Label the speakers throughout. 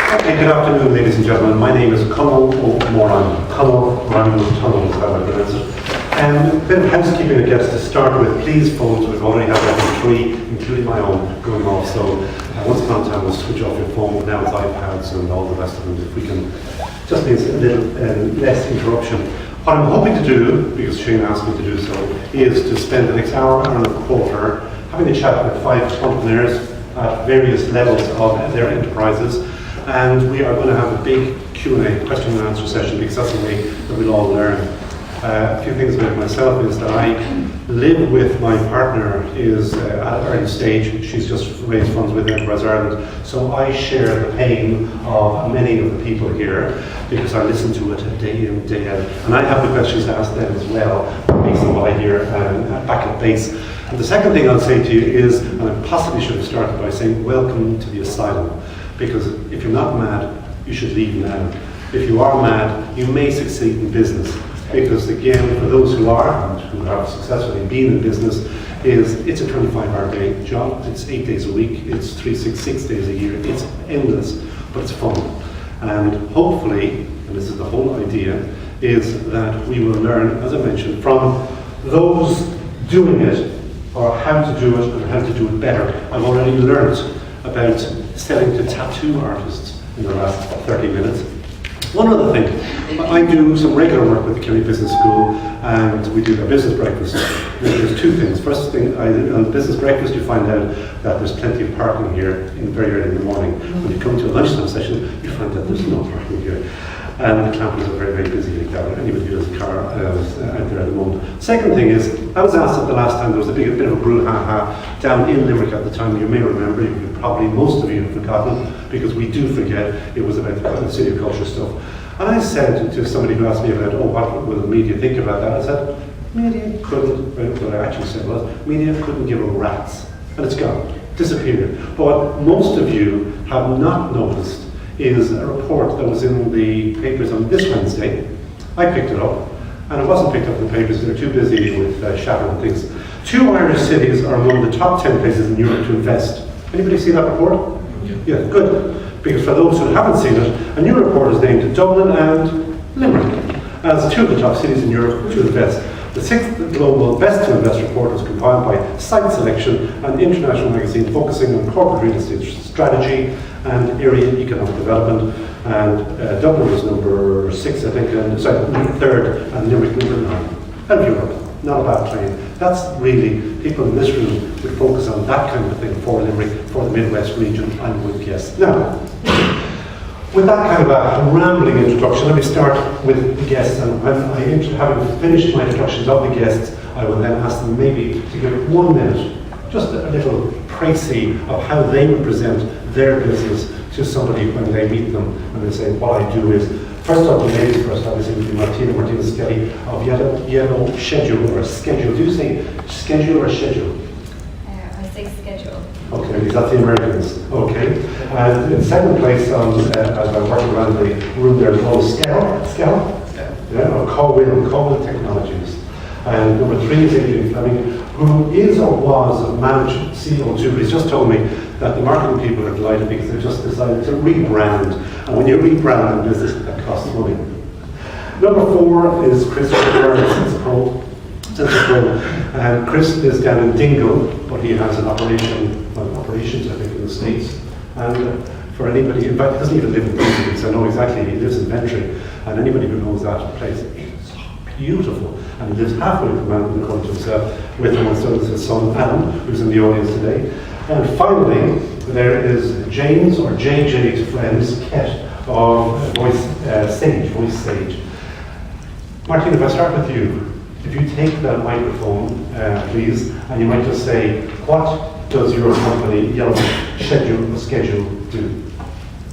Speaker 1: Okay, good afternoon, ladies and gentlemen. My name is Conall O'Moran. Conall, rhyming with tunnel is how I pronounce it. A bit of housekeeping, I guess, to start with. Please, phones, we've already had level 3, including my own, going off. So once upon a time we'll switch off your phone, but now it's iPads and all the rest of them. If we can, just means a little less interruption. What I'm hoping to do, because Shane asked me to do so, is to spend the next hour and a quarter having a chat with 5 entrepreneurs at various levels of their enterprises. And we are going to have a big Q&A, question and answer session, because that's the way that we'll all learn. A few things about myself is that I live with my partner is at an early stage. She's just raised funds with Enterprise Ireland. So I share the pain of many of the people here because I listen to it day in, day out. And I have the questions to ask them as well, based on what I hear back at base. And the second thing I'll say to you is, and I possibly should have started by saying, welcome to the asylum. Because if you're not mad, you should leave now. If you are mad, you may succeed in business. Because again, for those who are, and who have successfully been in business, it's a 25-hour day job, it's 8 days a week, it's 366 days a year, it's endless, but it's fun. And hopefully, and this is the whole idea, is that we will learn, as I mentioned, from those doing it, or how to do it, and how to do it better. I've already learned about selling to tattoo artists in the last 30 minutes. One other thing, I do some regular work with the Kerry Business School, and we do a business breakfast. There's 2 things. First thing, on the business breakfast, you find out that there's plenty of parking here very early in the morning. When you come to a lunchtime session, you find that there's no parking here. And the clampers are very, very busy like that. Anybody who has a car out there at the moment. Second thing is, I was asked at the last time, there was a bit of a brouhaha down in Limerick at the time. You may remember, probably most of you have forgotten, because we do forget, it was about the City of Culture stuff. And I said to somebody who asked me about, what will the media think about that? I said, media couldn't, what I actually said was, media couldn't give a rat's. And it's gone, disappeared. But what most of you have not noticed is a report that was in the papers on this Wednesday. I picked it up, and it wasn't picked up in the papers, they're too busy with shattering things. 2 Irish cities are among the top 10 places in Europe to invest. Anybody see that report? Yeah, good. Because for those who haven't seen it, a new report has named Dublin and Limerick as 2 of the top cities in Europe to invest. The 6th Global Best to Invest report was compiled by Site Selection, an international magazine focusing on corporate real estate strategy and area economic development. And Dublin was number 6, I think, and number 3rd, and Limerick number 9. And Europe, not a bad claim. That's really, people in this room would focus on that kind of thing for Limerick, for the Midwest region, I would guess. Now, with that kind of a rambling introduction, let me start with the guests. And when having finished my introductions of the guests, I will then ask them maybe to give 1 minute, just a little précis of how they would present their business to somebody when they meet them. And they say, what I do is, first off, the ladies first, obviously, would be Martina Skelly of Yellow Schedule, or Schedule. Do you say schedule or schedule?
Speaker 2: I say schedule.
Speaker 1: Okay, is that the Americans? Okay. And in second place, as I'm working around the room there, Skehill? Yeah, or Conall Technologies. And number 3 is Adrian Fleming, who is or was managed CEO too, but he's just told me that the marketing people are delighted because they've just decided to rebrand. And when you rebrand a business, that costs money. Number 4 is Chris Byrne, and Chris is down in Dingle, but he has an operations, I think, in the States. And for anybody, in fact, he doesn't even live in Dingle, because I know exactly, he lives in Bentry. And anybody who knows that place, it's beautiful. And he lives halfway from Mountain, according to himself, with him, and so is his son Adam, who's in the audience today. And finally, there is James, or JJ's friends, Kett, of Voice Sage. Martina, if I start with you, if you take that microphone, please, and you might just say, what does your company, Yellow Schedule, do?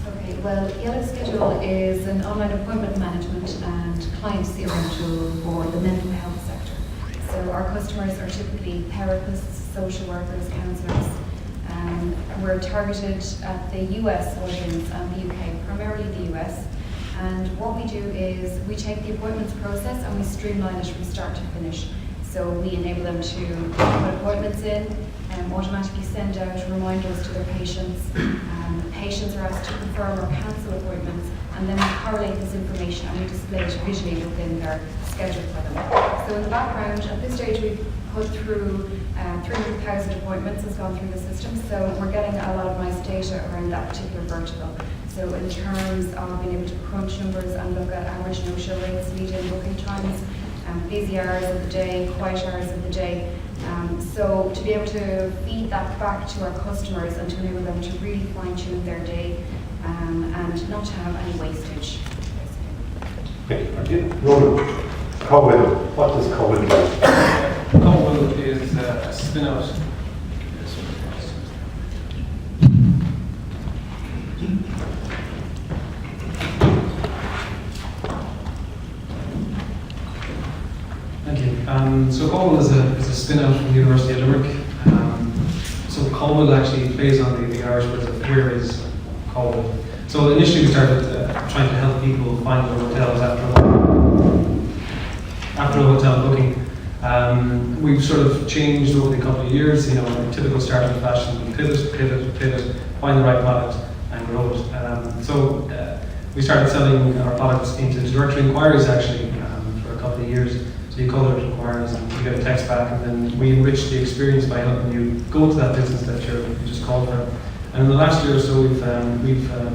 Speaker 2: Okay, well, Yellow Schedule is an online appointment management and client CRM tool for the mental health sector. So our customers are typically therapists, social workers, counsellors. We're targeted at the US audience and the UK, primarily the US. And what we do is we take the appointments process and we streamline it from start to finish. So we enable them to put appointments in, automatically send out reminders to their patients. Patients are asked to confirm or cancel appointments, and then we correlate this information and we display it visually within their schedule for them. So in the background, at this stage we've put through 300,000 appointments has gone through the system, so we're getting a lot of nice data around that particular vertical. So in terms of being able to crunch numbers and look at average no-show rates, lead-in booking times, busy hours of the day, quiet hours of the day. So to be able to feed that back to our customers and to enable them to really fine-tune their day and not to have any wastage.
Speaker 1: Thank you, Martina. Ronan, Conall, what does Conall do?
Speaker 3: Conall is a spin-out. Thank you. So Conall is a spin-out from the University of Limerick. So Conall actually plays on the Irish words of where is Conall. So initially we started trying to help people find their hotels after a hotel booking. We've sort of changed over the couple of years, you know, in typical startup fashion, we pivot, find the right product and grow it. So we started selling our products into directory inquiries actually for a couple of years. So you call it inquiries and you get a text back, and then we enrich the experience by helping you go to that business that you just called for. And in the last year or so, we've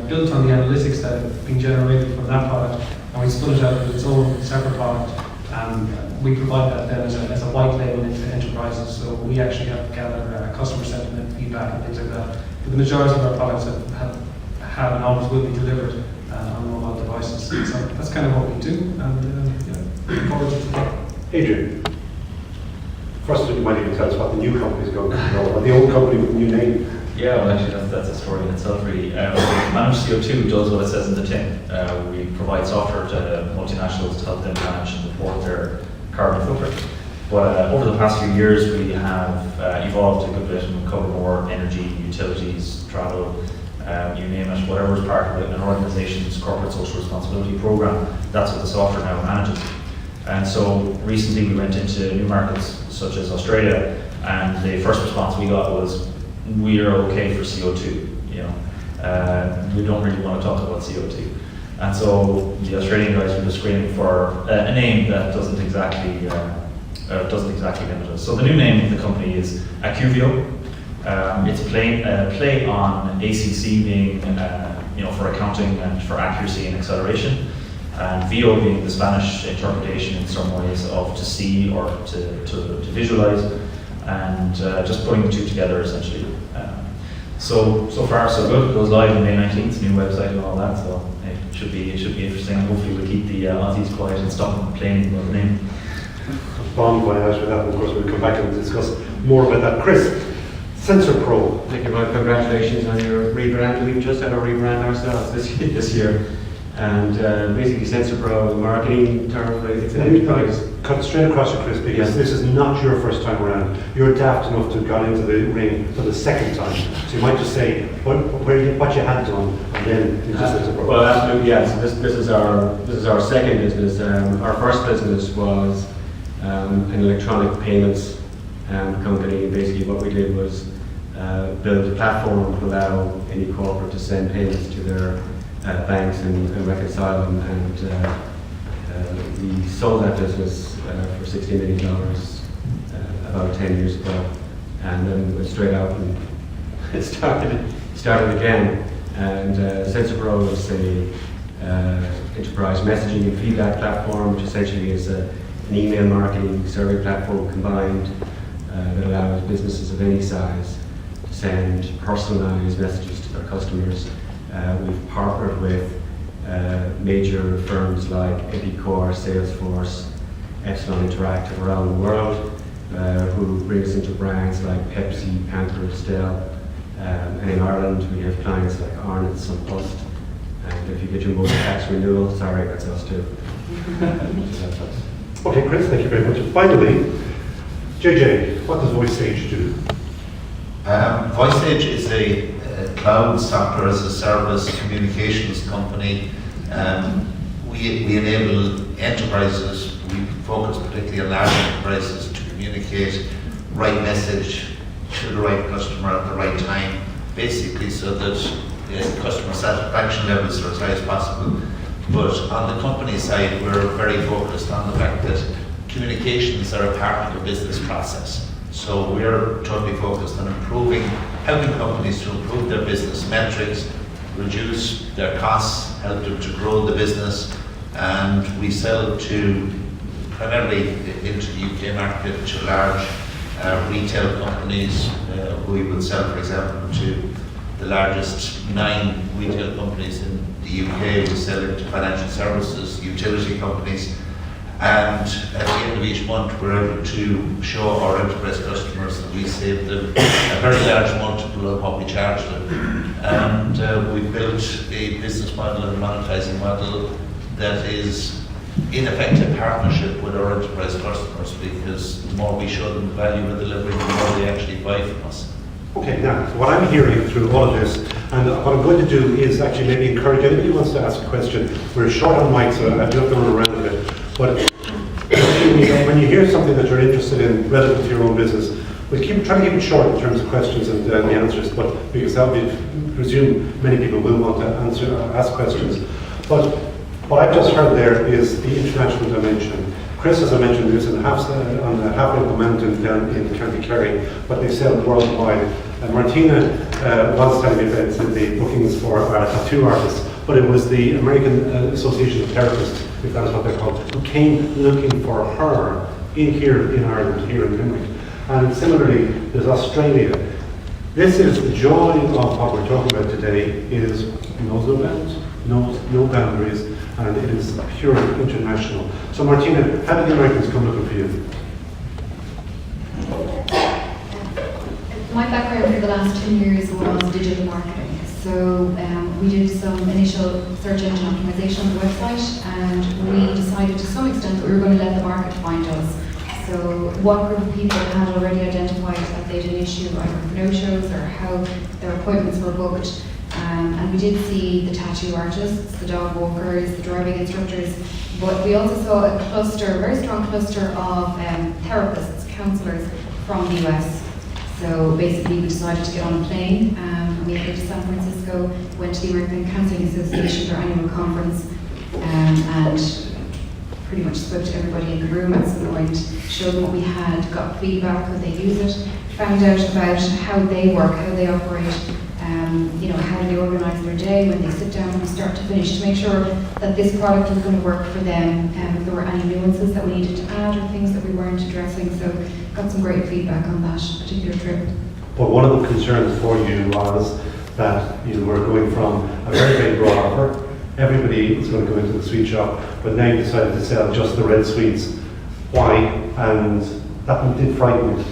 Speaker 3: built on the analytics that have been generated from that product, and we split it out as its own separate product. We provide that then as a white label into enterprises, so we actually have to gather customer sentiment, feedback, and things like that. But the majority of our products have and always will be delivered on mobile devices. So that's kind of what we do, and looking forward to that.
Speaker 1: Adrian, first you might even tell us what the new company is going to be, or the old company with the new name.
Speaker 4: Yeah, well actually that's a story in itself really. Managed CO2 does what it says in the tin. We provide software to multinationals to help them manage and report their carbon footprint. But over the past few years we have evolved a good bit and cover more energy, utilities, travel, you name it, whatever is part of an organization's corporate social responsibility program, that's what the software now manages. And so recently we went into new markets such as Australia, and the first response we got was, we are okay for CO2, you know. We don't really want to talk about CO2. And so the Australian guys were just screaming for a name that doesn't exactly limit us. So the new name of the company is Acuvio. It's a play on ACC being, you know, for accounting and for accuracy and acceleration, and VO being the Spanish interpretation in some ways of to see or to visualize, and just putting the two together essentially. So far so good. It goes live on May 19th, new website and all that. So it should be interesting. Hopefully we'll keep the Aussies quiet and stop complaining about the name.
Speaker 1: Bond going out with that, and of course we'll come back and discuss more about that. Chris, Sensor Pro.
Speaker 5: Thank you, Mike. Congratulations on your rebrand. We've just had a rebrand ourselves this year. And basically Sensor Pro, marketing term, it's an enterprise.
Speaker 1: Cut straight across you, Chris, because this is not your first time around. You're daft enough to have gone into the ring for the second time. So you might just say what you had done, and then you just Sensor Pro.
Speaker 5: Well, absolutely, yeah. So this is our second business. Our first business was an electronic payments company. Basically, what we did was build a platform to allow any corporate to send payments to their banks and reconcile them, and we sold that business for $16 million about 10 years ago, and then went straight out and it started again. And Sensor Pro is a enterprise messaging and feedback platform, which essentially is an email marketing survey platform combined that allows businesses of any size to send personalized messages to their customers. We've partnered with major firms like Epicor, Salesforce, Epsilon Interactive around the world, who bring us into brands like Pepsi, Pampers, Dell. And in Ireland we have clients like Arnott, Sunpost, and if you get your motor tax renewal, sorry, that's us too.
Speaker 1: Okay, Chris, thank you very much. And finally, JJ, what does VoiceAge do?
Speaker 6: VoiceAge is a cloud software as a service communications company. We enable enterprises, we focus particularly on large enterprises, to communicate right message to the right customer at the right time, basically so that customer satisfaction levels are as high as possible. But on the company side, we're very focused on the fact that communications are a part of the business process. So we're totally focused on helping companies to improve their business metrics, reduce their costs, help them to grow the business, and we sell primarily into the UK market to large retail companies. We would sell, for example, to the largest 9 retail companies in the UK. We sell into financial services, utility companies, and at the end of each month we're able to show our enterprise customers that we save them a very large multiple of what we charge them. And we've built a business model and monetizing model that is in effect a partnership with our enterprise customers, because the more we show them the value we're delivering, the more they actually buy from us.
Speaker 1: Okay, now, what I'm hearing through all of this, and what I'm going to do is actually maybe encourage anybody who wants to ask a question. We're short on mic, so I do have to run around a bit. But when you hear something that you're interested in relative to your own business, we'll try to keep it short in terms of questions and the answers, but because I presume many people will want to ask questions. But what I've just heard there is the international dimension. Chris, as I mentioned, is on the Half-Local Mountain down in County Kerry, but they sell worldwide. Martina was telling me about the bookings for tattoo artists, but it was the American Association of Therapists, if that's what they're called, who came looking for her here in Ireland, here in Limerick. And similarly, there's Australia. This is the joy of what we're talking about today, is knows no bounds, knows no boundaries, and it is pure international. So Martina, how did the Americans come looking for you?
Speaker 2: My background for the last 10 years was digital marketing. So we did some initial search engine optimization on the website, and we decided to some extent that we were going to let the market find us. So what group of people had already identified that they had an issue either with no-shows or how their appointments were booked. And we did see the tattoo artists, the dog walkers, the driving instructors, but we also saw a very strong cluster of therapists, counsellors from the US. So basically we decided to get on a plane, we headed to San Francisco, went to the American Counseling Association, their annual conference, and pretty much spoke to everybody in the room at some point, showed them what we had, got feedback, could they use it, found out about how they work, how they operate, how they organise their day when they sit down from start to finish to make sure that this product was going to work for them, if there were any nuances that we needed to add or things that we weren't addressing. So got some great feedback on that particular trip.
Speaker 1: But one of the concerns for you was that you were going from a very, very broad offer. Everybody was going to go into the sweet shop, but now you decided to sell just the red sweets. Why? And that did frighten you.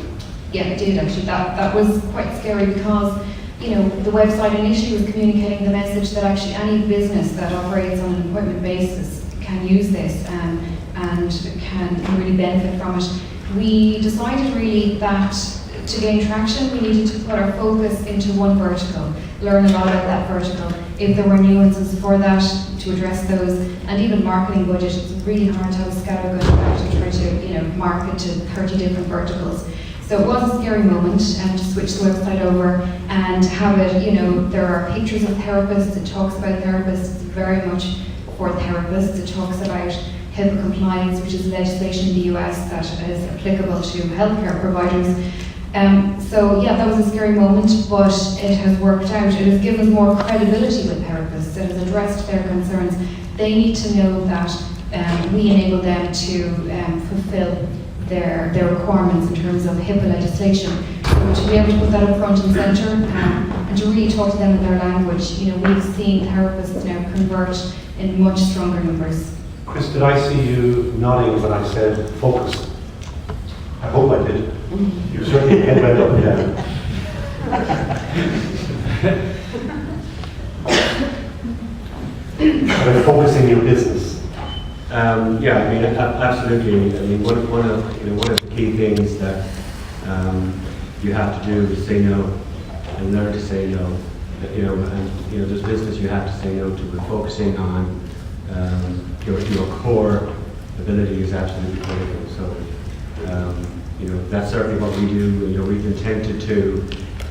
Speaker 2: Yeah, it did actually. That was quite scary because the website initially was communicating the message that actually any business that operates on an appointment basis can use this and can really benefit from it. We decided really that to gain traction, we needed to put our focus into one vertical, learn a lot about that vertical. If there were nuances for that, to address those, and even marketing budget, it's really hard to have a scattergun about and try to market to 30 different verticals. So it was a scary moment to switch the website over and have it, there are pictures of therapists, it talks about therapists, it's very much for therapists, it talks about HIPAA compliance, which is legislation in the US that is applicable to healthcare providers. So yeah, that was a scary moment, but it has worked out. It has given us more credibility with therapists, it has addressed their concerns. They need to know that we enable them to fulfill their requirements in terms of HIPAA legislation. So to be able to put that up front and centre and to really talk to them in their language. We've seen therapists now convert in much stronger numbers.
Speaker 1: Chris, did I see you nodding when I said focused? I hope I did. You certainly head right up and down. About focusing your business.
Speaker 5: Absolutely. One of the key things that you have to do is say no and learn to say no. There's business you have to say no to, but focusing on your core ability is absolutely critical. So that's certainly what we do. We've been tempted to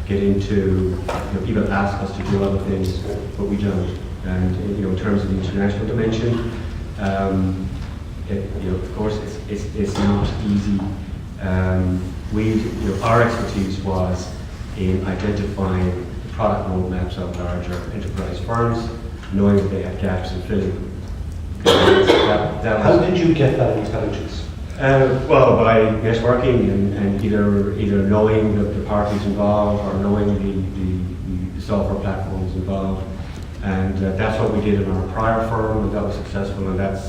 Speaker 5: get into, people ask us to do other things, but we don't. And in terms of the international dimension, of course, it's not easy. Our expertise was in identifying the product roadmaps of larger enterprise firms, knowing that they had gaps in filling.
Speaker 1: How did you get that intelligence?
Speaker 5: Well, by networking and either knowing the parties involved or knowing the software platforms involved, and that's what we did in our prior firm, and that was successful, and that's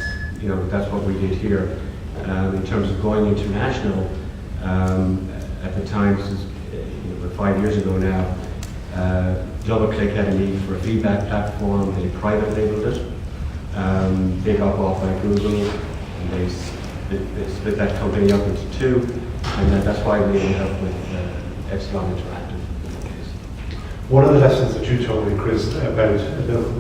Speaker 5: what we did here. In terms of going international, at the time, this is about 5 years ago now, DoubleClick had a need for a feedback platform. They private labeled it. They got bought by Google, and they split that company up into two, and that's why we ended up with Epsilon Interactive in the case.
Speaker 1: One of the lessons that you told me, Chris, about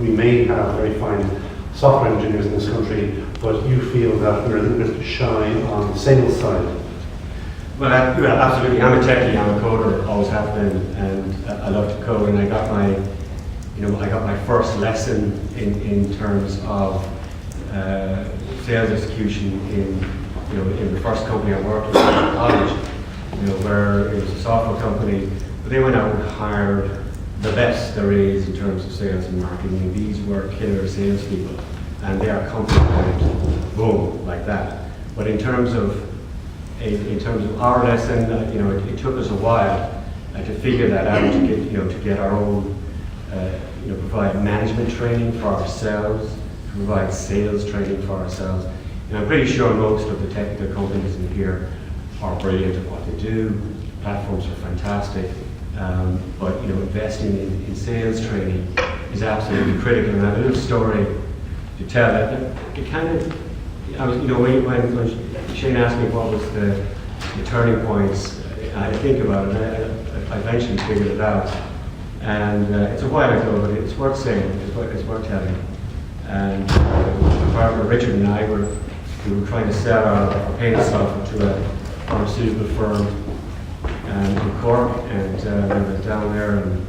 Speaker 1: we may have very fine software engineers in this country, but you feel that we're a little bit shy on the sales side.
Speaker 5: Well, absolutely. I'm a techie. I'm a coder. Always have been, and I love to code. And I got my first lesson in terms of sales execution in the first company I worked with in college. Where it was a software company, but they went out and hired the best there is in terms of sales and marketing. These were killer salespeople, and they are comfort point, boom, like that. But in terms of our lesson, it took us a while to figure that out, to get our own, provide management training for ourselves, to provide sales training for ourselves. And I'm pretty sure most of the technical companies in here are brilliant at what they do. Platforms are fantastic, but investing in sales training is absolutely critical. And I have a little story to tell. It kind of, when Shane asked me what was the turning points, I had to think about it, and I eventually figured it out. And it's a while ago, but it's worth saying, it's worth telling. And my partner Richard and I we were trying to sell our payment software to a pharmaceutical firm in Cork, and we went down there, and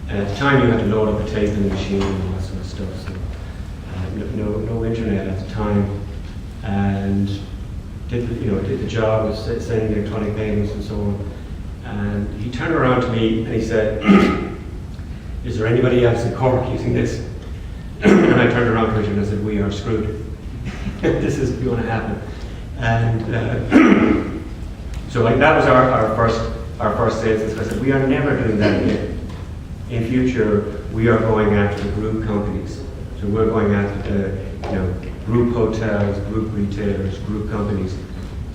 Speaker 5: at the time you had to load up a tape in the machine and all that sort of stuff. So no internet at the time, and did the job of sending electronic payments and so on. And he turned around to me and he said, "Is there anybody else in Cork using this?" And I turned around to Richard and I said, "We are screwed. This is going to happen." And so that was our first sales discussion. We are never doing that again. In future, we are going after the group companies. So we're going after the group hotels, group retailers, group companies,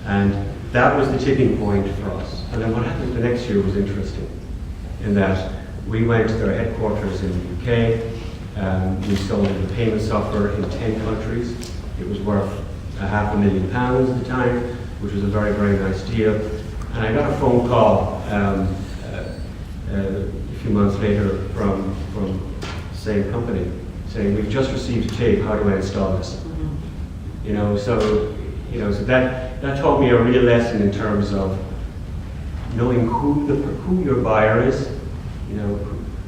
Speaker 5: and that was the tipping point for us. And then what happened the next year was interesting, in that we went to their headquarters in the UK. We sold the payment software in 10 countries. It was worth £500,000 at the time, which was a very, very nice deal. And I got a phone call a few months later from the same company saying, "We've just received a tape. How do I install this?" So that taught me a real lesson in terms of knowing who your buyer is,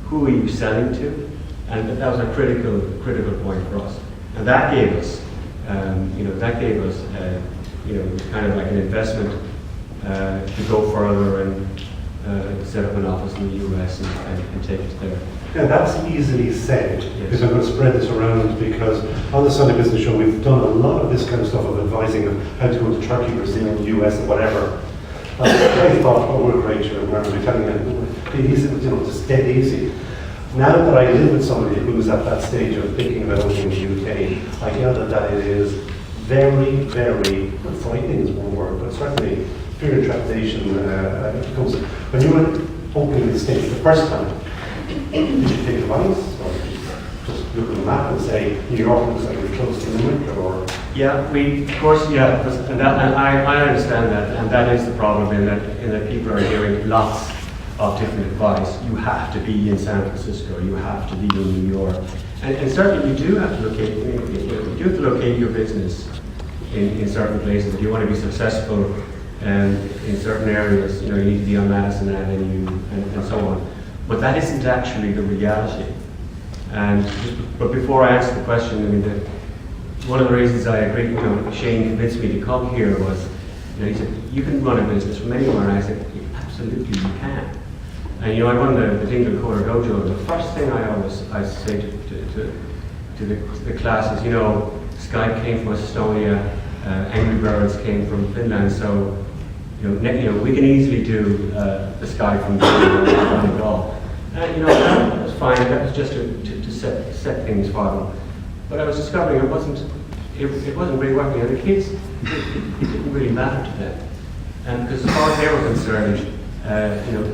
Speaker 5: who are you selling to, and that was a critical point for us. And that gave us, it was kind of like an investment to go further and set up an office in the US and take it there.
Speaker 1: Now that's easily said,
Speaker 5: Yes.
Speaker 1: because I'm going to spread this around, because on the Sunday Business Show we've done a lot of this kind of stuff of advising of how to go to Turkey, Brazil, US, or whatever. I thought, oh, we're great, we're going to be telling them, it's dead easy. Now that I live with somebody who's at that stage of thinking about opening in the UK, I gather that it is very, very, frightening is one word, but certainly fear and trepidation comes. When you were opening in the States the first time, did you take advice, or did you just look at the map and say, New York looks like we're close to Limerick, or?
Speaker 5: Yeah, and I understand that, and that is the problem in that people are hearing lots of different advice. You have to be in San Francisco, you have to be in New York, and certainly you do have to locate your business in certain places if you want to be successful in certain areas, you need to be on Madison Avenue and so on. But that isn't actually the reality. But before I answer the question, one of the reasons I agreed, Shane convinced me to come here was, he said, you can run a business from anywhere, and I said, absolutely you can. And I run the Dingle Quarter Dojo, and the first thing I say to the class is, Skype came from Estonia, Angry Birds came from Finland, so we can easily do the Skype from Donegal. That was fine. That was just to set things for them. But I was discovering it wasn't really working. And the kids, it didn't really matter to them. And because as far as they were concerned,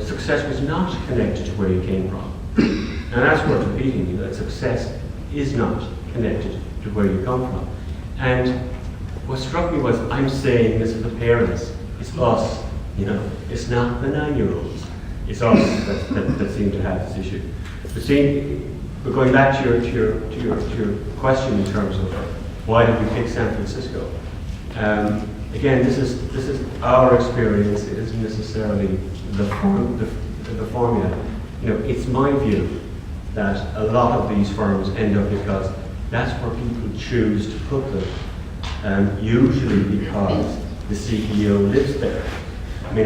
Speaker 5: success was not connected to where you came from. And that's worth repeating. That success is not connected to where you come from. And what struck me was, I'm saying this to the parents. It's us. It's not the 9-year-olds. It's us that seem to have this issue. But going back to your question in terms of why did we pick San Francisco? Again, this is our experience. It isn't necessarily the formula. It's my view that a lot of these firms end up because that's where people choose to put them, usually because the CEO lives there. We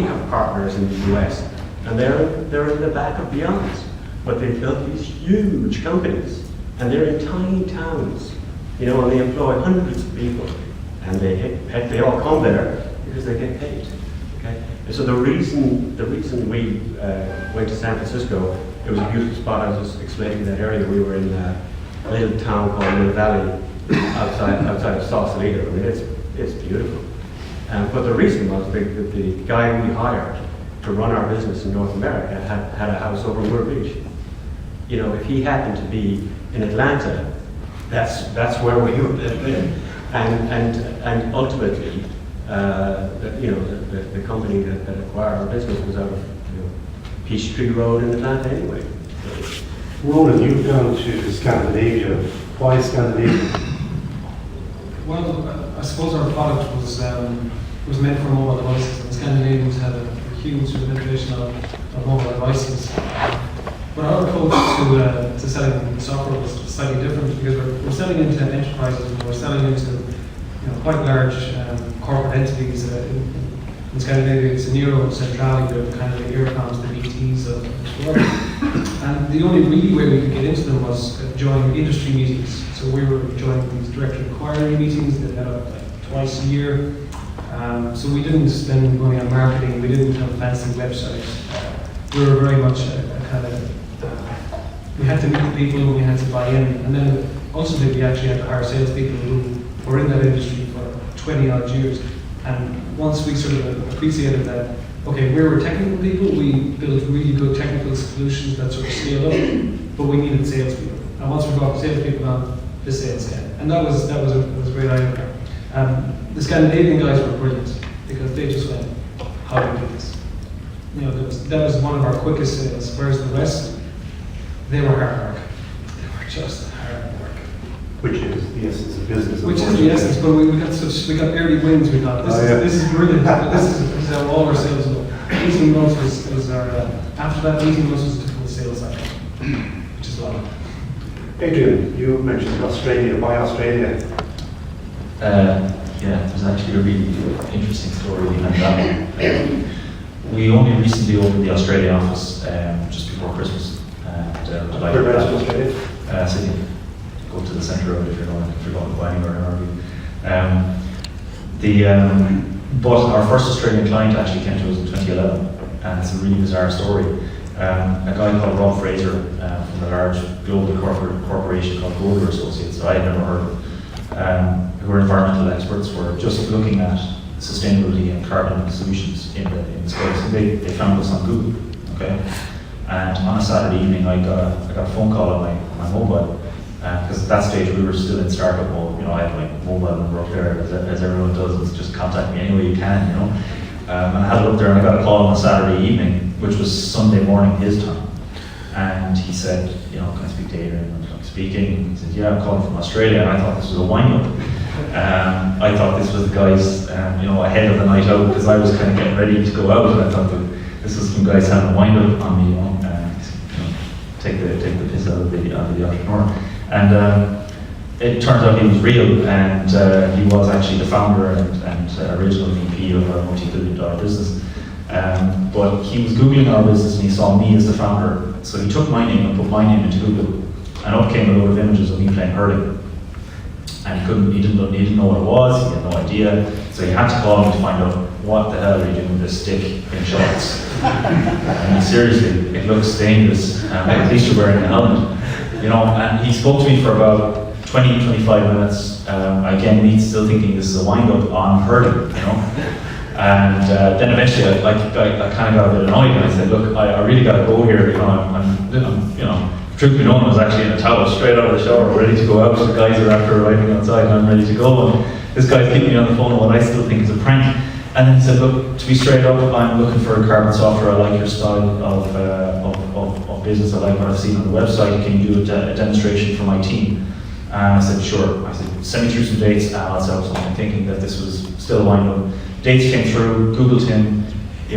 Speaker 5: have partners in the US, and they're in the back of Beyond's, but they've built these huge companies, and they're in tiny towns, and they employ hundreds of people, and they all come there because they get paid. Okay, and so the reason we went to San Francisco, it was a beautiful spot. I was just explaining that area. We were in a little town called Mill Valley, outside of Sausalito. It's beautiful. But the reason was the guy we hired to run our business in North America had a house over in Muir Beach. If he happened to be in Atlanta, that's where we would live. And ultimately, the company that acquired our business was out of Peachtree Road in Atlanta anyway.
Speaker 1: Ronan, you've gone to Scandinavia. Why Scandinavia?
Speaker 3: Well, I suppose our product was meant for mobile devices, and Scandinavians had a huge penetration of mobile devices. But our approach to selling software was slightly different, because we're selling into enterprises, and we're selling into quite large corporate entities. In Scandinavia, it's in Euro and Centrali, they're kind of the Eircoms, the BTs of the world. And the only really way we could get into them was join industry meetings. So we were joining these director inquiry meetings that met up twice a year. So we didn't spend money on marketing, we didn't have a fancy website. We were very much we had to meet people, we had to buy in, and then ultimately we actually had to hire salespeople who were in that industry for 20 odd years. And once we sort of appreciated that, okay, we were technical people, we built really good technical solutions that sort of scale up, but we needed salespeople. And once we brought salespeople on, the sales came. And that was a great eye-opener. The Scandinavian guys were brilliant, because they just went, how do we do this? That was one of our quickest sales, whereas the rest, they were hard work. They were just hard work.
Speaker 1: Which is the essence of business.
Speaker 3: Which is the essence, but we got early wins. We thought this is brilliant. This is how all our sales go. 18 months was our after that 18 months was a typical sales cycle, which is a lot.
Speaker 1: Adrian, you mentioned Australia. Why Australia?
Speaker 4: There's actually a really interesting story behind that one. We only recently opened the Australia office just before Christmas.
Speaker 1: Whereabouts in Australia?
Speaker 4: Sydney. Go to the centre of it if you're going to go anywhere in RV. But our first Australian client actually came to us in 2011, and it's a really bizarre story. A guy called Rob Fraser from a large global corporation called Golder Associates, that I had never heard of, who are environmental experts, were just looking at sustainability and carbon solutions in the space. And they found us on Google, okay? And on a Saturday evening, I got a phone call on my mobile. Because at that stage we were still in startup mode. I had my mobile number up there, as everyone does. It's just contact me any way you can, And I had it up there, and I got a call on a Saturday evening, which was Sunday morning his time. And he said, can I speak to Adrian? And I'm speaking. He said, yeah, I'm calling from Australia. And I thought this was a wind-up. I thought this was the guys, ahead of the night out, because I was kind of getting ready to go out, and I thought that this was some guys having a wind up on me, take the piss out of the entrepreneur. And it turns out he was real, and he was actually the founder and original VP of a multi-billion-dollar business. But he was Googling our business and he saw me as the founder, so he took my name and put my name into Google, and up came a load of images of me playing hurling. And he didn't know what it was, he had no idea, so he had to call me to find out what the hell are you doing with this stick in shorts. I mean, seriously, it looks dangerous, at least you're wearing a helmet. And he spoke to me for about 20-25 minutes, again, me still thinking this is a wind-up on hurling, And then eventually I kind of got a bit annoyed, and I said, look, I really got to go here, truth be known, I was actually in a towel straight out of the shower, ready to go out. The guys are after arriving outside, and I'm ready to go. And this guy's keeping me on the phone on what I still think is a prank. And then he said, look, to be straight up, I'm looking for a carbon software. I like your style of business. I like what I've seen on the website. Can you do a demonstration for my team? And I said, sure. I said, send me through some dates, and I'll set up something, thinking that this was still a wind-up. Dates came through, Googled him. He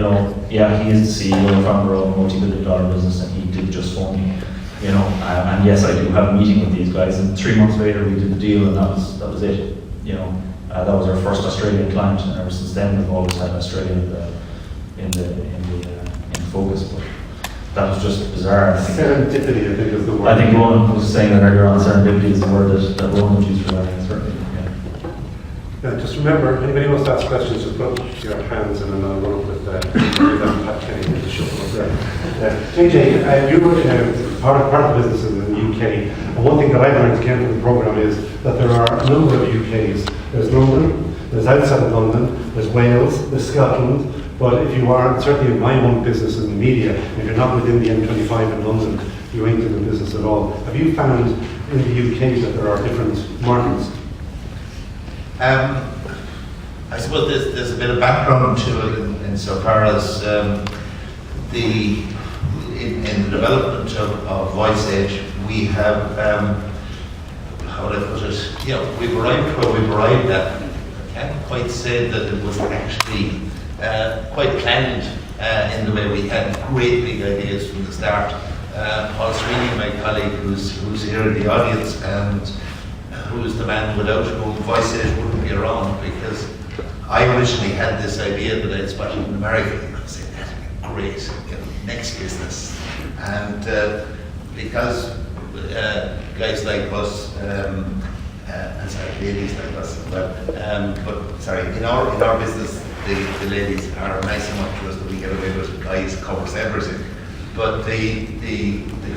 Speaker 4: is the CEO and founder of a multi-billion-dollar business, and he did just phone me. And yes, I do have a meeting with these guys, and 3 months later we did the deal, and that was it. That was our first Australian client, and ever since then we've always had Australia in focus. But that was just bizarre.
Speaker 1: Serendipity, I think, is the word.
Speaker 4: I think Ronan was saying that earlier on. Serendipity is the word that Ronan used for that. Certainly.
Speaker 1: Yeah, just remember, anybody wants to ask questions, just put your hands in and I'll run up with Pat Kenny to shuffle up there. JJ, you were part of the business in the UK, and one thing that I learned again from the programme is that there are a number of UKs. There's London, there's outside of London, there's Wales, there's Scotland, but if you are, certainly in my own business in the media, if you're not within the M25 in London, you ain't in the business at all. Have you found in the UK that there are different markets?
Speaker 6: I suppose there's a bit of background to it insofar as in the development of Voice Age, we have, how would I put it, we've arrived where we've arrived at. I can't quite say that it was actually quite planned in the way we had great big ideas from the start. Paul Sweeney, my colleague who's here in the audience, and who's the man without whom Voice Age wouldn't be around, because I originally had this idea that I'd spotted in America, and I said, that'd be great, next business. And because guys like us, and ladies like us, in our business, the ladies are nice enough to us that we get away with it. Guys covers everything. But the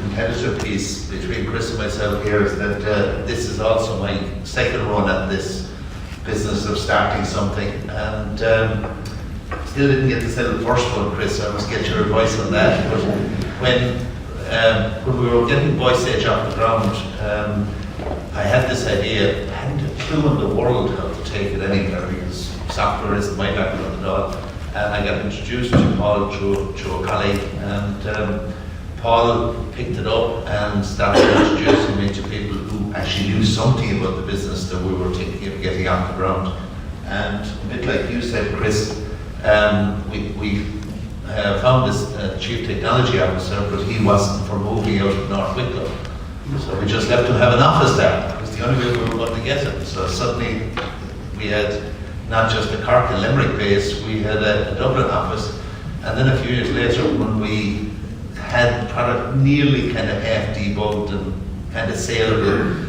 Speaker 6: competitive piece between Chris and myself here is that this is also my second run at this business of starting something, and still didn't get to sell the first one, Chris, so I must get your advice on that. But when we were getting Voice Age off the ground, I had this idea. I hadn't a clue in the world how to take it anywhere, because software isn't my background at all. And I got introduced to Paul through a colleague, and Paul picked it up and started introducing me to people who actually knew something about the business that we were thinking of getting off the ground. And a bit like you said, Chris, we found this chief technology officer, but he wasn't for moving out of North Wicklow. So we just left to have an office there. It was the only way we were going to get it. So suddenly we had not just a Cork and Limerick base, we had a Dublin office. And then a few years later, when we had the product nearly kind of half debugged and kind of saleable,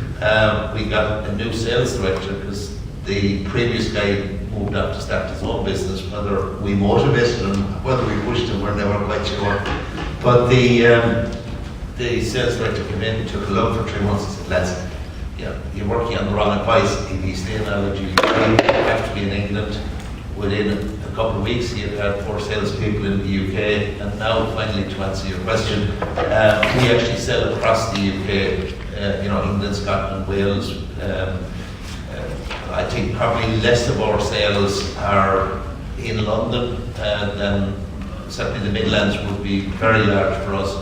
Speaker 6: we got a new sales director, because the previous guy moved up to start his own business. Whether we motivated him, whether we pushed him, we're never quite sure. But the sales director came in, took a look for 3 months and said, lads, you're working on the wrong advice. If you stay in Ireland, you have to be in England. Within a couple of weeks, he had 4 salespeople in the UK. And now, finally, to answer your question, we actually sell across the UK, England, Scotland, Wales. I think probably less of our sales are in London than certainly the Midlands would be very large for us.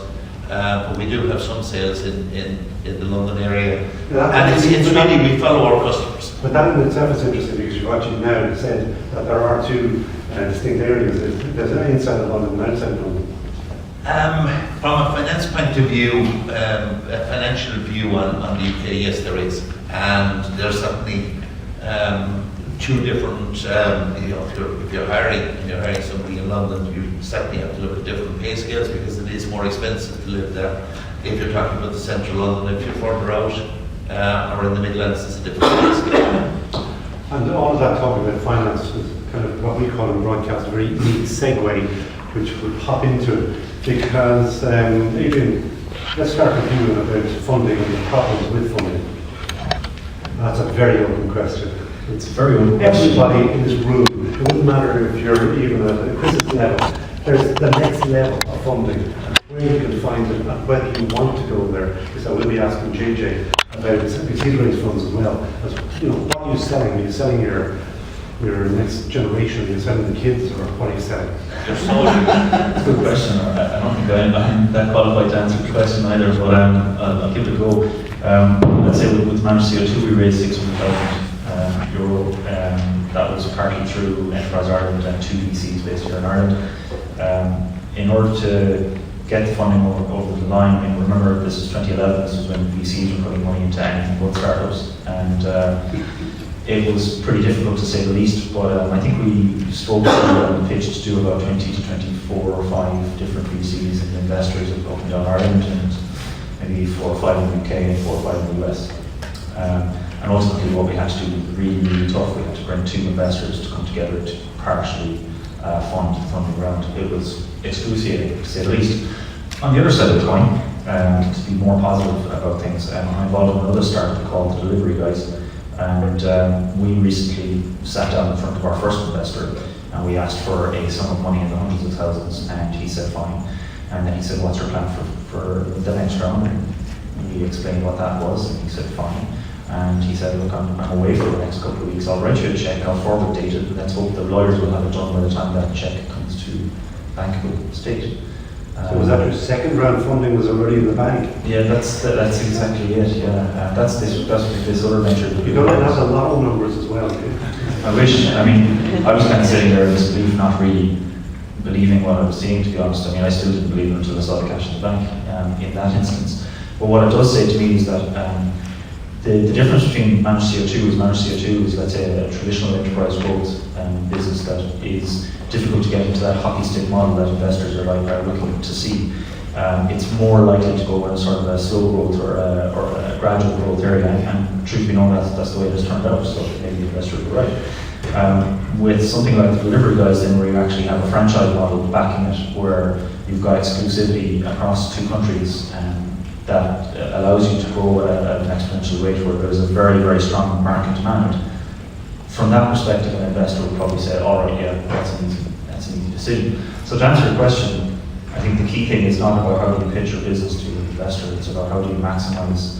Speaker 6: but we do have some sales in the London area.
Speaker 1: Yeah,
Speaker 6: And it's really, we follow our customers.
Speaker 1: But that in itself is interesting because you've actually now said that there are two distinct areas. There's an inside of London and outside of London.
Speaker 6: From a finance point of view, a financial view on the UK, yes, there is. And there's certainly two different, if you're hiring somebody in London, you certainly have to look at different pay scales because it is more expensive to live there. If you're talking about the central London, if you're further out or in the Midlands, it's a different pay scale.
Speaker 1: And all of that talk about finance is kind of what we call in broadcast a very neat segue, which would pop into it. Because, Adrian, let's start with you about funding and the problems with funding. That's a very open question.
Speaker 4: It's a very open question.
Speaker 1: Everybody in this room, it doesn't matter if you're even at Chris's level, there's the next level of funding. And where you can find it and whether you want to go there. Because I will be asking JJ about seed funds as well. As, what are you selling? Are you selling your next generation? Are you selling the kids, or what are you selling?
Speaker 4: That's a good question. I don't think I'm that qualified to answer the question either, but I'll give it a go. Let's say with Managed CO2 we raised €600,000. That was partly through Enterprise Ireland and two VCs based here in Ireland. In order to get the funding over the line, I mean, remember this is 2011, this was when VCs were putting money into anything but startups, and it was pretty difficult to say the least, but I think we spoke on the pitch to do about 20 to 24 or 5 different VCs and investors up and down Ireland, and maybe 4 or 5 in the UK and 4 or 5 in the US. And ultimately what we had to do was really, really tough. We had to bring 2 investors to come together to partially fund the funding round. It was excruciating, to say the least. On the other side of the coin, to be more positive about things, I'm involved in another startup called the Delivery Guys. And we recently sat down in front of our first investor and we asked for a sum of money in the hundreds of thousands, and he said fine. And then he said, what's your plan for the next round? And we explained what that was, and he said fine. And he said, look, I'm away for the next couple of weeks. I'll write you a check, I'll forward date it, and let's hope the lawyers will have it done by the time that check comes to bankable state.
Speaker 1: So was that your second round funding was already in the bank?
Speaker 4: Yeah, that's exactly it. Yeah, that's this other venture.
Speaker 1: You don't have a lot of numbers as well, do you?
Speaker 4: I wish. I mean, I was kind of sitting there in disbelief, not really believing what I was seeing. To be honest, I mean, I still didn't believe it until I saw the cash in the bank. In that instance, but what it does say to me is that the difference between Managed CO2 is, let's say, a traditional enterprise growth business that is difficult to get into that hockey stick model that investors are looking to see. It's more likely to go in a sort of a slow growth or a gradual growth area, and truth be known, that's the way it has turned out, so maybe the investors were right. With something like the Delivery Guys, then, where you actually have a franchise model backing it, where you've got exclusivity across 2 countries, that allows you to grow at an exponential rate, where there's a very, very strong market demand. From that perspective, an investor would probably say, all right, yeah, that's an easy decision. So to answer your question, I think the key thing is not about how do you pitch your business to an investor, it's about how do you maximize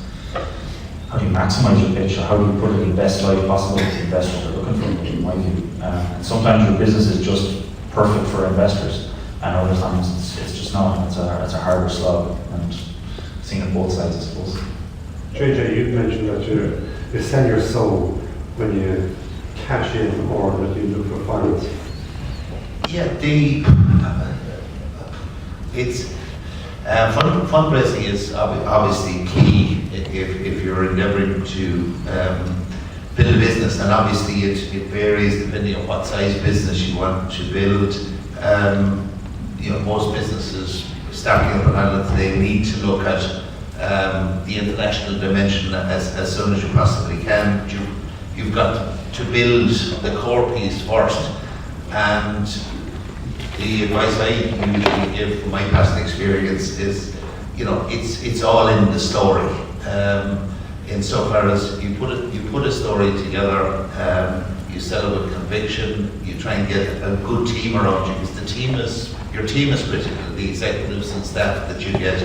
Speaker 4: your pitch, or how do you put it in the best light possible that the investors are looking for, in my view. And sometimes your business is just perfect for investors, and other times it's just not. It's a harder slog, and seeing it both sides, I suppose.
Speaker 1: JJ, you mentioned that you sell your soul when you cash in, or that you look for finance.
Speaker 6: Yeah, it's fundraising is obviously key if you're endeavouring to build a business, and obviously it varies depending on what size business you want to build. Most businesses starting up in Ireland today need to look at the international dimension as soon as you possibly can. You've got to build the core piece first, and the advice I usually give from my past experience is, it's all in the story. Insofar as you put a story together, you sell it with conviction, you try and get a good team around you, because your team is critical. The executives and staff that you get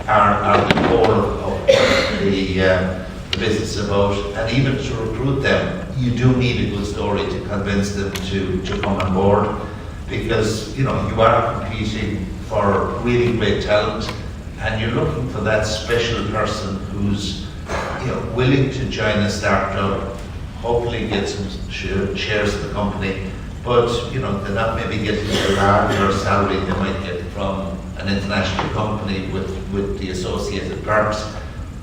Speaker 6: are the core of the business about, and even to recruit them, you do need a good story to convince them to come on board, because you are competing for really great talent. and you're looking for that special person who's willing to join a startup, hopefully get some shares of the company, but they're not maybe getting the larger salary they might get from an international company with the associated perks,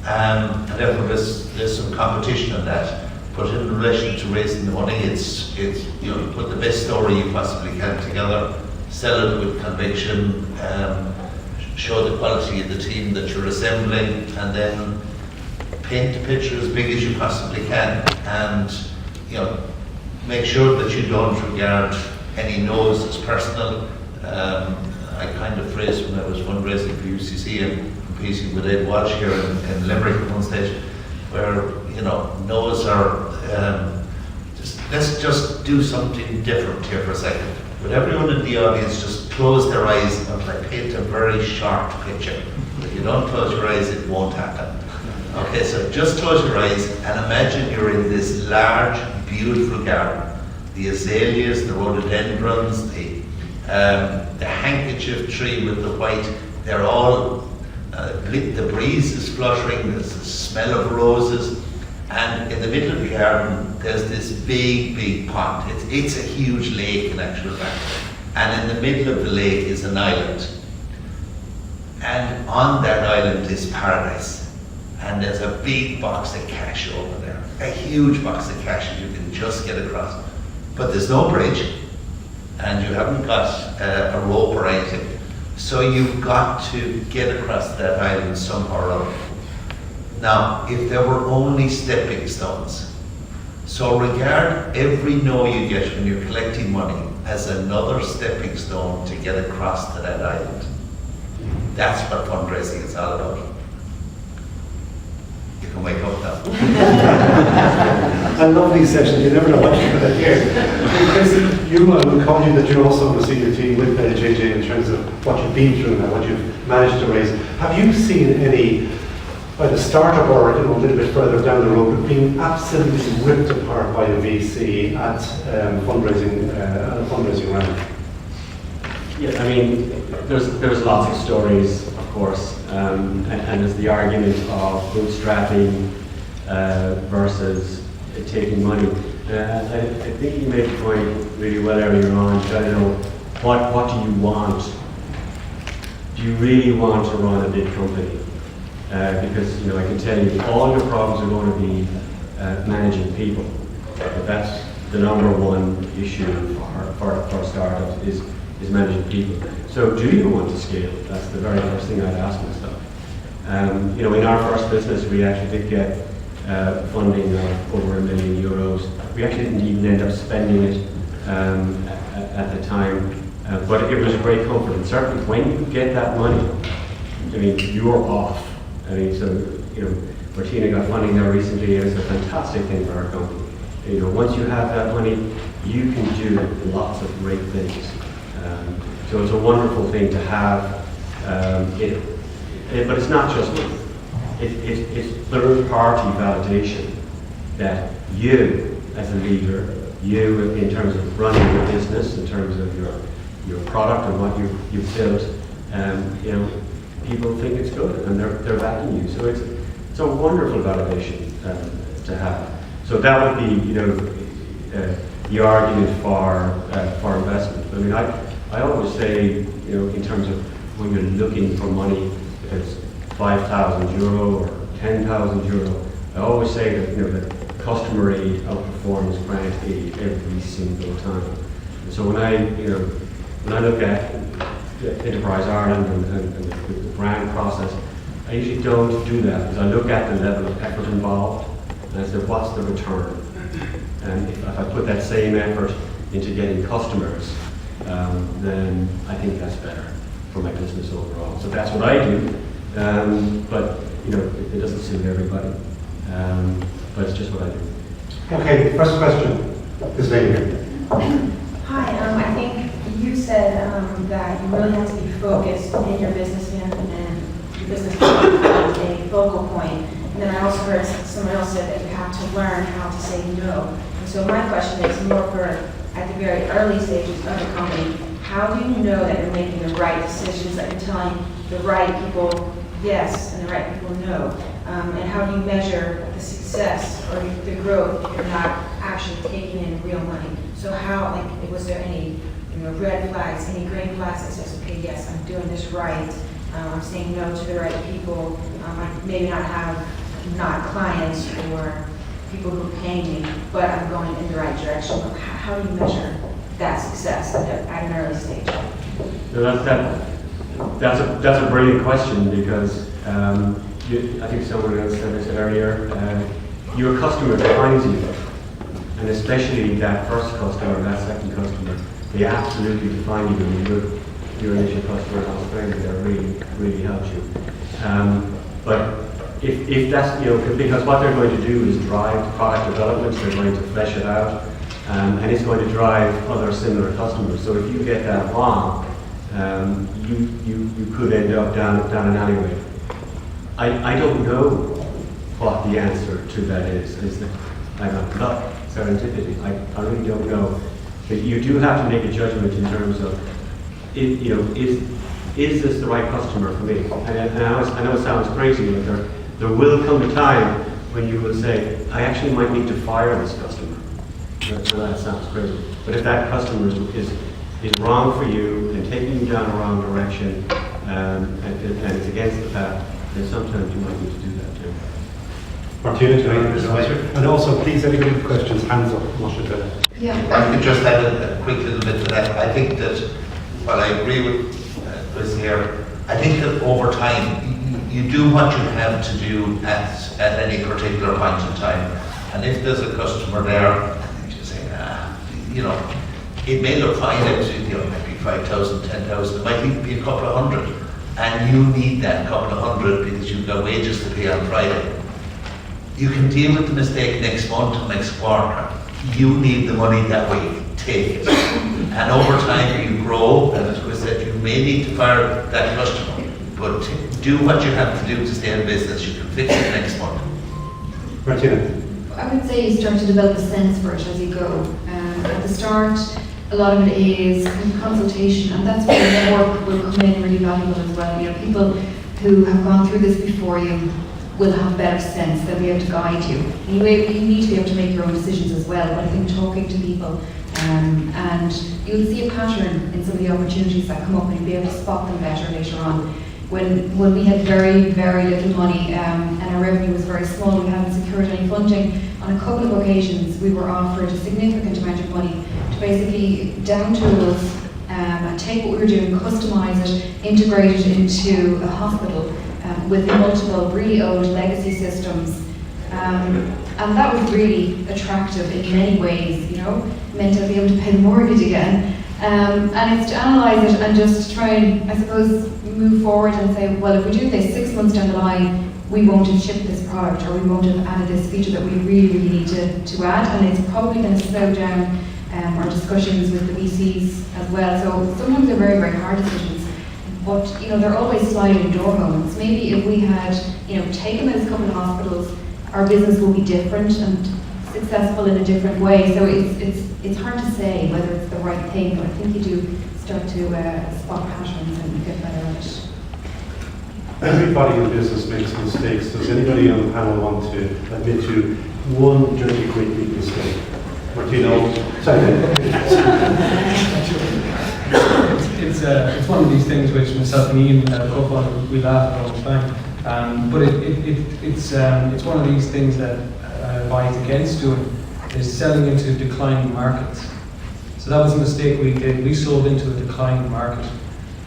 Speaker 6: and therefore there's some competition on that. But in relation to raising the money, it's put the best story you possibly can together, sell it with conviction, show the quality of the team that you're assembling, and then paint the picture as big as you possibly can, and make sure that you don't regard any no's as personal. I kind of phrased when I was fundraising for UCC and competing with Ed Walsh here in Limerick at one stage, where no's are let's just do something different here for a second. Would everyone in the audience just close their eyes and paint a very short picture? If you don't close your eyes, it won't happen. Okay, so just close your eyes and imagine you're in this large, beautiful garden. The azaleas, the rhododendrons, the handkerchief tree with the white, they're all, the breeze is fluttering, there's the smell of roses, and in the middle of the garden, there's this big, big pond. It's a huge lake in actual fact. And in the middle of the lake is an island. And on that island is paradise. And there's a big box of cash over there. A huge box of cash that you can just get across. But there's no bridge. And you haven't got a rope or anything. So you've got to get across that island somehow or other. Now, if there were only stepping stones, so regard every no you get when you're collecting money as another stepping stone to get across to that island. That's what fundraising is all about. You can wake up now.
Speaker 1: I love these sessions, you never know what you're going to hear. Chris, I would call you that you're also on the senior team with JJ in terms of what you've been through and what you've managed to raise. Have you seen any, by the startup or a little bit further down the road, being absolutely ripped apart by a VC at fundraising round?
Speaker 5: Yeah, I mean, there's lots of stories, of course, and there's the argument of bootstrapping versus taking money. I think you made the point really well earlier on. You gotta know what do you want? Do you really want to run a big company? Because I can tell you, all your problems are going to be managing people. That's the number one issue for startups is managing people. So do you want to scale? That's the very first thing I'd ask myself. In our first business, we actually did get funding of over €1 million. We actually didn't even end up spending it at the time, but it was a great comfort. And certainly when you get that money, you're off. Martina got funding there recently, and it's a fantastic thing for our company. Once you have that money, you can do lots of great things. So it's a wonderful thing to have. But it's not just money. It's third-party validation that you, as a leader, you in terms of running your business, in terms of your product and what you've built, people think it's good and they're backing you. So it's a wonderful validation to have. So that would be the argument for investment. I always say in terms of when you're looking for money, if it's €5,000 or €10,000, I always say that that customer aid outperforms grant aid every single time. And so when I look at Enterprise Ireland and the brand process, I usually don't do that because I look at the level of effort involved and I say, what's the return? And if I put that same effort into getting customers, then I think that's better for my business overall. So that's what I do, but it doesn't suit everybody, but it's just what I do.
Speaker 1: Okay, first question, this lady here.
Speaker 7: Hi, I think you said that you really have to be focused in your business and your business becomes a focal point. And then I also heard someone else said that you have to learn how to say no. And so my question is more for at the very early stages of the company, how do you know that you're making the right decisions, that you're telling the right people yes and the right people no? And how do you measure the success or the growth if you're not actually taking in real money? So how, like, was there any red flags, any green flags that says, okay, yes, I'm doing this right, I'm saying no to the right people, I maybe not clients or people who are paying me, but I'm going in the right direction. How do you measure that success at an early stage?
Speaker 5: That's a brilliant question because I think someone else said earlier, your customer defines you, and especially that first customer, that second customer, they absolutely define you. When your initial customer in Australia, they really helps you. But if that's, because what they're going to do is drive product development, they're going to flesh it out, and it's going to drive other similar customers. So if you get that wrong, you could end up down an alleyway. I don't know what the answer to that is. I'm not serendipity. I really don't know. But you do have to make a judgment in terms of, is this the right customer for me? And I know it sounds crazy, but there will come a time when you will say, I actually might need to fire this customer. So that sounds crazy. But if that customer is wrong for you and taking you down a wrong direction, and it's against the path, then sometimes you might need to do that too.
Speaker 1: Martina, can I give this answer? And also, please, anybody with questions, hands up.
Speaker 2: Yeah.
Speaker 6: I could just add a quick little bit to that. I think that, while I agree with Chris here, I think that over time, you do what you have to do at any particular point in time. And if there's a customer there, you say, it may look fine, it might be 5,000, 10,000, it might be a couple of hundred. And you need that couple of hundred because you've got wages to pay on Friday. You can deal with the mistake next month or next quarter. You need the money that way. Take it. And over time you grow, and as Chris said, you may need to fire that customer, but do what you have to do to stay in business. You can fix it next month.
Speaker 1: Martina.
Speaker 2: I would say you start to develop a sense for it as you go. At the start, a lot of it is consultation, and that's where the work will come in really valuable as well. People who have gone through this before you will have better sense, they'll be able to guide you. You need to be able to make your own decisions as well, but I think talking to people, and you'll see a pattern in some of the opportunities that come up and you'll be able to spot them better later on. When we had very, very little money and our revenue was very small, we hadn't secured any funding, on a couple of occasions we were offered a significant amount of money to basically down tools and take what we were doing, customise it, integrate it into a hospital with multiple really old legacy systems. And that was really attractive in many ways, meant I'd be able to pay the mortgage again. And it's to analyse it and just try and, I suppose, move forward and say, well, if we do this 6 months down the line, we won't have shipped this product or we won't have added this feature that we really, really need to add, and it's probably going to slow down our discussions with the VCs as well. So sometimes they're very, very hard decisions, but they're always sliding door moments. Maybe if we had taken those couple of hospitals, our business will be different and successful in a different way. So it's hard to say whether it's the right thing, but I think you do start to spot patterns and get better at it.
Speaker 1: Everybody in business makes mistakes. Does anybody on the panel want to admit to one dirty, great big mistake? Martina,
Speaker 3: It's one of these things which myself and Ian co-founder, we laugh at all the time. But it's one of these things that I advise against doing, is selling into declining markets. So that was a mistake we did. We sold into a declining market.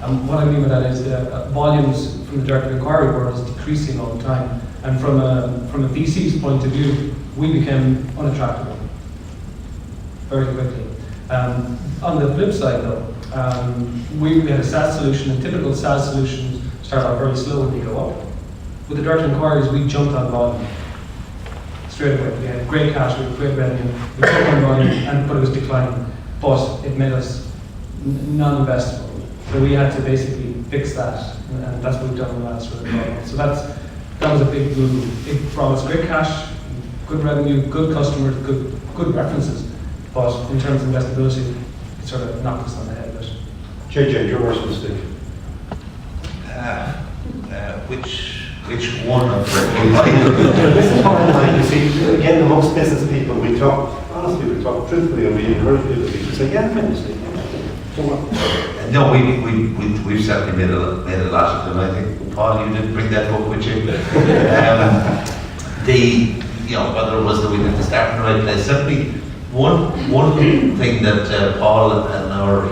Speaker 3: And what I mean by that is that volumes from the direct inquiry world is decreasing all the time. And from a VC's point of view, we became unattractive very quickly. On the flip side though, we had a SaaS solution, and typical SaaS solutions start out very slow and they go up. With the direct inquiries, we jumped on volume straight away. We had great cash, we had great revenue, we jumped on volume, but it was declining. But it made us non-investable. So we had to basically fix that, and that's what we've done in the last sort of month. So that was a big move. It brought us great cash, good revenue, good customers, good references. But in terms of investability, it sort of knocked us on the head a bit.
Speaker 1: JJ, your worst mistake?
Speaker 6: which one of them?
Speaker 1: This is part of mine. You see, again, amongst business people, we talk, honestly, we talk truthfully, and we encourage people to say, yeah, mainstay. So what?
Speaker 6: No, we've certainly made a lot of them. I think, Paul, you didn't bring that book with you. Whether it was that we didn't start in the right place. Certainly, one thing that Paul and our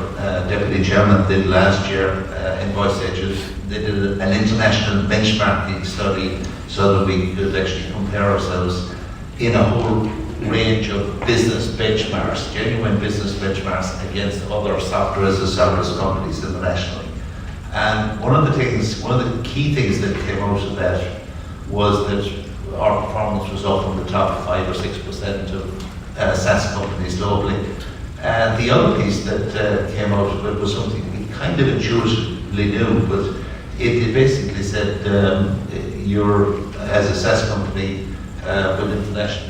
Speaker 6: Deputy Chairman did last year in Voice Ages, they did an international benchmarking study so that we could actually compare ourselves in a whole range of business benchmarks, genuine business benchmarks against other software as a service companies internationally. And one of the key things that came out of that was that our performance was up in the top 5 or 6% of SaaS companies globally. And the other piece that came out of it was something we kind of intuitively knew, but it basically said you're, as a SaaS company,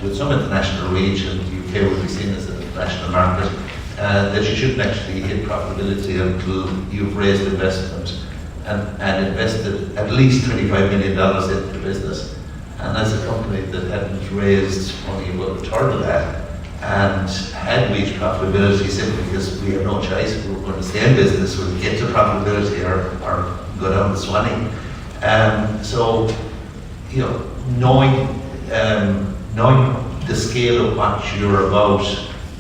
Speaker 6: with some international reach, and the UK would be seen as an international market, that you shouldn't actually hit profitability until you've raised investment and invested at least $25 million into the business. And as a company that hadn't raised only about a third of that and had reached profitability simply because we had no choice, we were going to stay in business, we'd get to profitability or go down the swanning. So, knowing the scale of what you're about,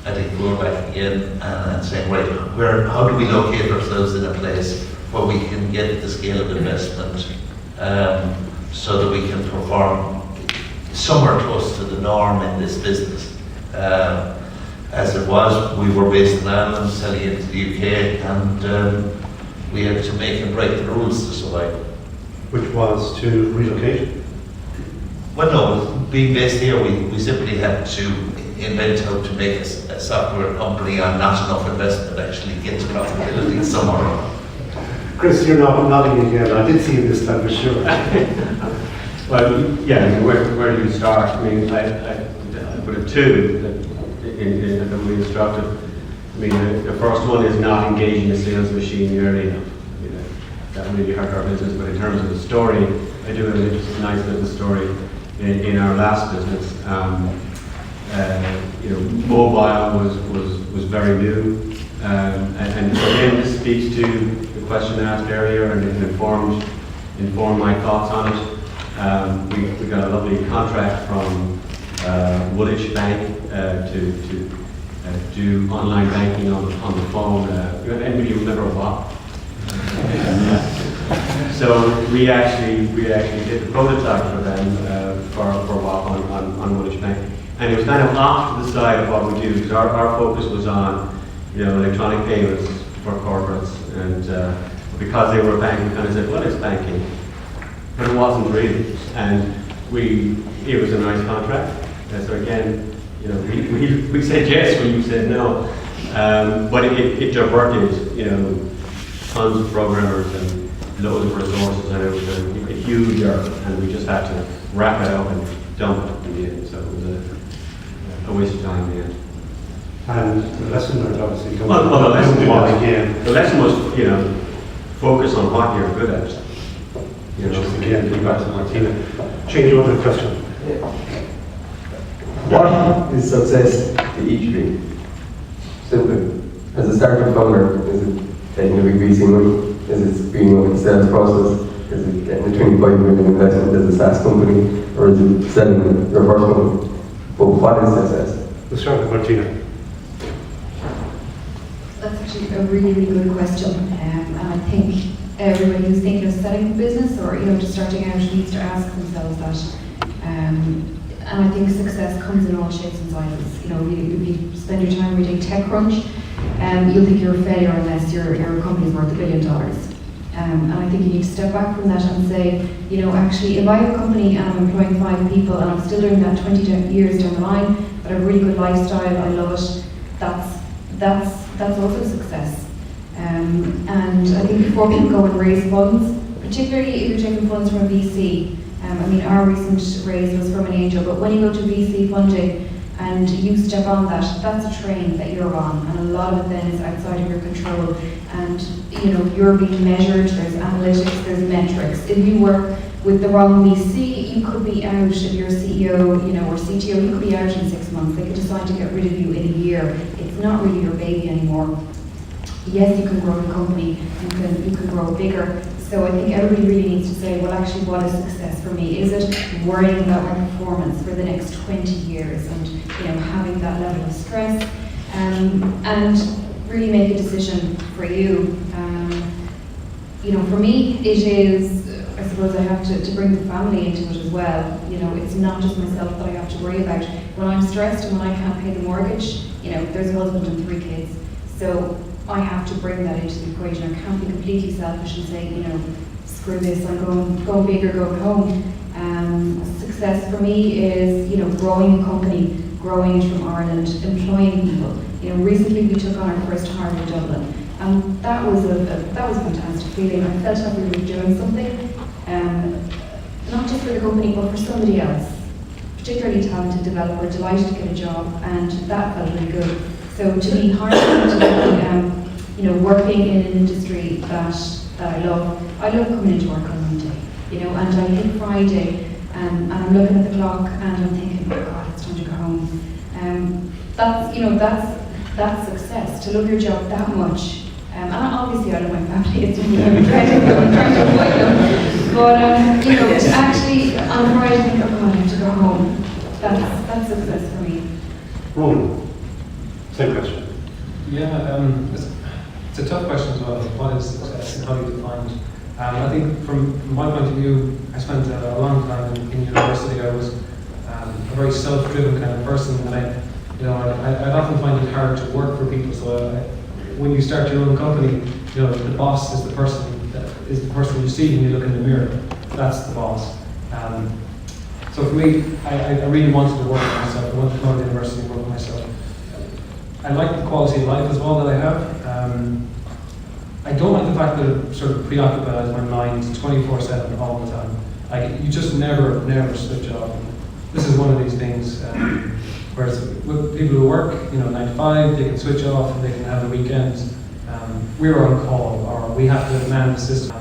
Speaker 6: I think going back again and saying, right, how do we locate ourselves in a place where we can get the scale of investment so that we can perform somewhere close to the norm in this business. As it was, we were based in Ireland, selling into the UK, and we had to make and break the rules to survive.
Speaker 1: Which was to relocate?
Speaker 6: Well, no, being based here, we simply had to invent how to make a software company on not enough investment actually get to profitability somewhere.
Speaker 1: Chris, you're nodding again. I did see you this time for sure.
Speaker 5: Well, yeah, where do you start? I mean, I put it two that we instructed. I mean, the first one is not engaging the sales machine early enough. That really hurt our business, but in terms of the story, I do have a nice business story in our last business. Mobile was very new, and again, this speaks to the question asked earlier, and it informed my thoughts on it. We got a lovely contract from Woolwich Bank to do online banking on the phone. Anybody remember WAP? So we actually did the prototype for them for WAP on Woolwich Bank, and it was kind of off to the side of what we do because our focus was on electronic payments for corporates, and because they were a bank, we kind of said, well, it's banking, but it wasn't really, and it was a nice contract. So again, we said yes when you said no, but it diverted tons of programmers and loads of resources, and it was a huge error, and we just had to wrap it up and dump it in the end. So it was a waste of time in the end.
Speaker 1: And the lesson learned obviously comes
Speaker 5: well, the lesson was
Speaker 1: again.
Speaker 5: The lesson was focus on what you're good at.
Speaker 1: Which is again going back to Martina. Shane, you wanted a question?
Speaker 8: What is success to each of you? Simple. As a startup founder, is it taking a big VC money? Is it speeding up the sales process? Is it getting a 25 million investment as a SaaS company? Or is it selling your first company? But what is success?
Speaker 1: We'll start with Martina.
Speaker 2: That's actually a really, really good question. And I think everybody who's thinking of setting a business or just starting out needs to ask themselves that. And I think success comes in all shapes and sizes. If you spend your time reading TechCrunch, you'll think you're a failure unless your company's worth $1 billion. And I think you need to step back from that and say, actually, if I have a company and I'm employing 5 people and I'm still doing that 20 years down the line, but I have a really good lifestyle, I love it, that's also success. And I think before people go and raise funds, particularly if you're taking funds from a VC, our recent raise was from an angel, but when you go to VC funding, and you step on that, that's a train that you're on, and a lot of it then is outside of your control, and you're being measured, there's analytics, there's metrics. If you work with the wrong VC, you could be out, if you're CEO, or CTO, you could be out in 6 months. They could decide to get rid of you in a year. It's not really your baby anymore. Yes, you can grow the company, you can grow bigger. So I think everybody really needs to say, well, actually, what is success for me? Is it worrying about my performance for the next 20 years and having that level of stress, and really make a decision for you. For me, it is, I suppose I have to bring the family into it as well. It's not just myself that I have to worry about. When I'm stressed and when I can't pay the mortgage, there's a husband and 3 kids. So I have to bring that into the equation. I can't be completely selfish and say, screw this, I'm going big or going home. Success for me is, growing a company, growing it from Ireland, employing people. Recently we took on our first hire in Dublin, and that was a fantastic feeling. I felt like we were doing something, not just for the company, but for somebody else. Particularly talented developer, delighted to get a job, and that felt really good. So to be hired, to be, working in an industry that I love coming into work on Monday, and I hit Friday, and I'm looking at the clock, and I'm thinking, oh God, it's time to go home. That's success, to love your job that much. And obviously I love my family, it's something I'm trying to avoid them. But, to actually, on Friday, think, oh God, I have to go home, that's success for me.
Speaker 1: Ronan, same question.
Speaker 3: Yeah, it's a tough question as well. What is success and how do you define it? I think from my point of view, I spent a long time in university. I was a very self-driven kind of person, and I'd often find it hard to work for people. So when you start your own company, the boss is the person you see when you look in the mirror. That's the boss. So for me, I really wanted to work for myself. I wanted to go to university and work for myself. I like the quality of life as well that I have. I don't like the fact that it sort of preoccupies my mind 24/7 all the time. You just never switch off. This is one of these things. Whereas with people who work, 9 to 5, they can switch off and they can have the weekends. We're on call, or we have to man the system.